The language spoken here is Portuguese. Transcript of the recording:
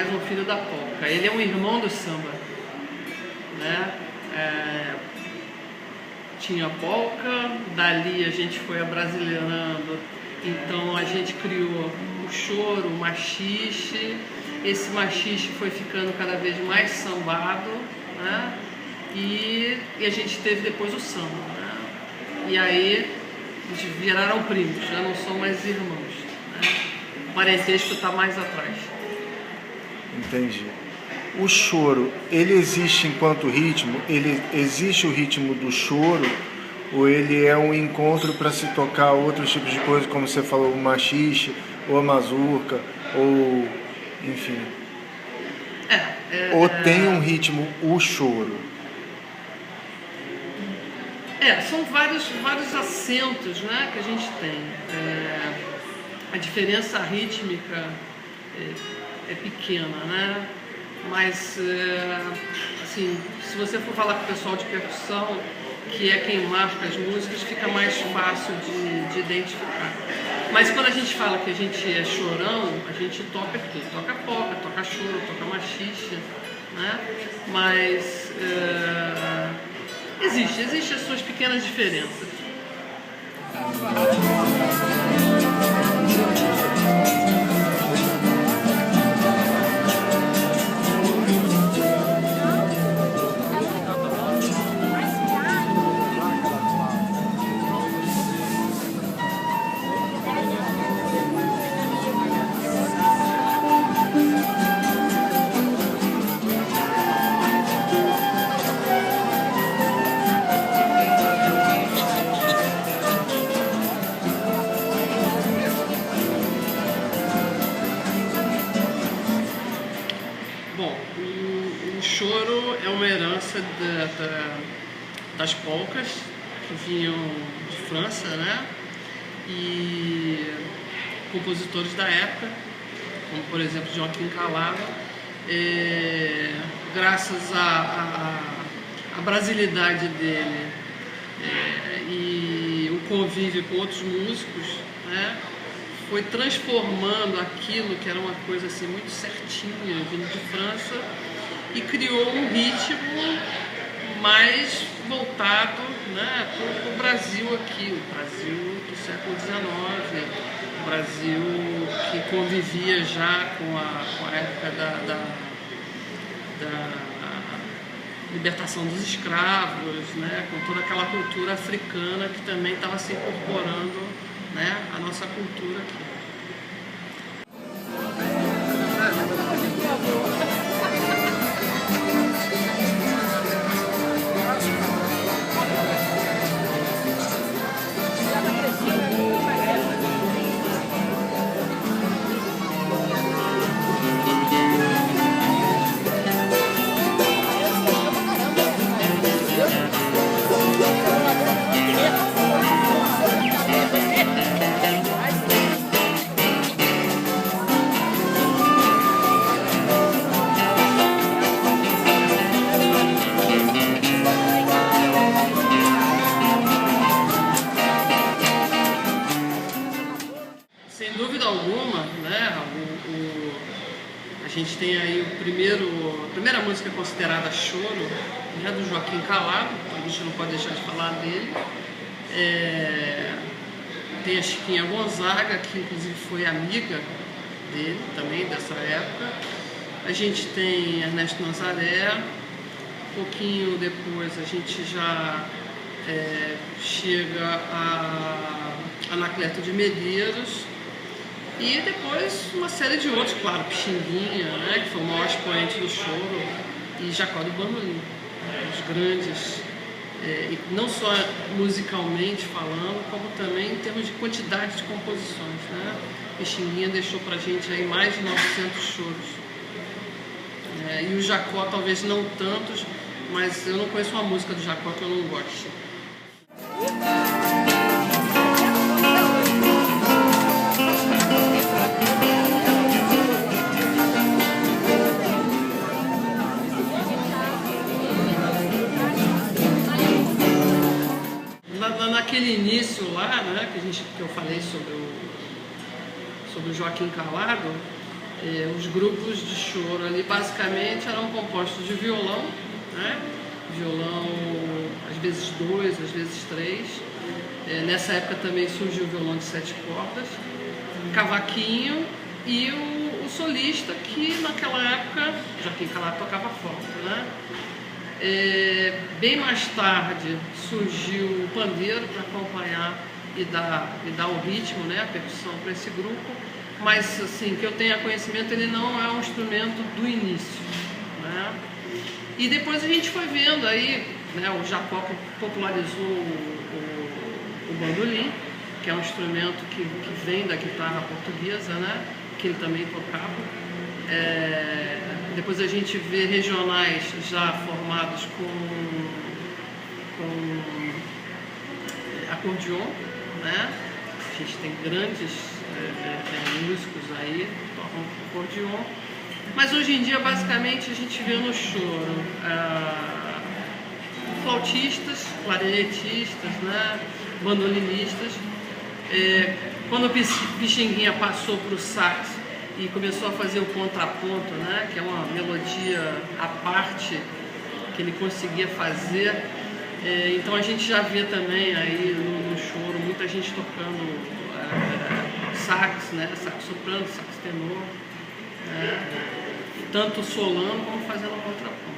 mais um filho da polca. Ele é um irmão do samba, né? Tinha a polca, dali a gente foi abrasileirando, então a gente criou o choro, o machixe. Esse machixe foi ficando cada vez mais sambado, né? E a gente teve depois o samba, né? E aí eles viraram primos, já não são mais irmãos, né? O parentesco está mais atrás. Entendi. O choro, ele existe enquanto ritmo? Ele existe o ritmo do choro? Ou ele é um encontro para se tocar outros tipos de coisas, como você falou, o machixe, ou a mazurca, ou enfim? Ou tem um ritmo, o choro? São vários acentos, né, que a gente tem. A diferença rítmica é pequena, né? Mas, assim, se você for falar com o pessoal de percussão, que é quem marca as músicas, fica mais fácil de identificar. Mas quando a gente fala que a gente é chorão, a gente toca tudo. Toca polca, toca choro, toca machixe, né? Mas existem as suas pequenas diferenças. Bom, o choro é uma herança das polcas que vinham de França, né? E compositores da época, como por exemplo Joaquim Calado, graças à brasilidade dele e o convívio com outros músicos, né? Foi transformando aquilo que era uma coisa assim muito certinha, vindo de França, e criou um ritmo mais voltado, né, para o Brasil aqui, o Brasil do século XIX, o Brasil que convivia já com a época da libertação dos escravos, né, com toda aquela cultura africana que também estava se incorporando, né, a nossa cultura aqui. Sem dúvida alguma, né, a gente tem aí a primeira música considerada choro, né, do Joaquim Calado, a gente não pode deixar de falar dele. Tem a Chiquinha Gonzaga, que inclusive foi amiga dele também, dessa época. A gente tem Ernesto Nazaré, um pouquinho depois a gente já chega a Anacleto de Medeiros, e depois uma série de outros, claro, Pixinguinha, né, que foi o maior expoente do choro, e Jacó do Bandolim, os grandes, e não só musicalmente falando, como também em termos de quantidade de composições, né? Pixinguinha deixou pra gente aí mais de 900 choros. E o Jacó talvez não tantos, mas eu não conheço uma música do Jacó que eu não goste. Naquele início lá, né, que eu falei sobre o Joaquim Calado, Os grupos de choro ali basicamente eram compostos de violão, né? Violão às vezes 2, às vezes 3. Nessa época também surgiu o violão de 7 cordas, cavaquinho e o solista, que naquela época, Joaquim Calado tocava flauta, né? Bem mais tarde surgiu o pandeiro para acompanhar e dar o ritmo, né, a percussão para esse grupo, mas assim, que eu tenha conhecimento, ele não é um instrumento do início, né? E depois a gente foi vendo aí, né, o Jacó popularizou o bandolim, que é um instrumento que vem da guitarra portuguesa, né, que ele também tocava. Depois a gente vê regionais já formados com acordeon, né? A gente tem grandes músicos aí que tocam acordeon, mas hoje em dia basicamente a gente vê no choro flautistas, clarinetistas, né? Bandolinistas. Quando o Pixinguinha passou para o sax e começou a fazer o contraponto, né, que é uma melodia à parte que ele conseguia fazer, então a gente já vê também aí no choro muita gente tocando sax, né, sax soprano, sax tenor, tanto solando como fazendo o contraponto.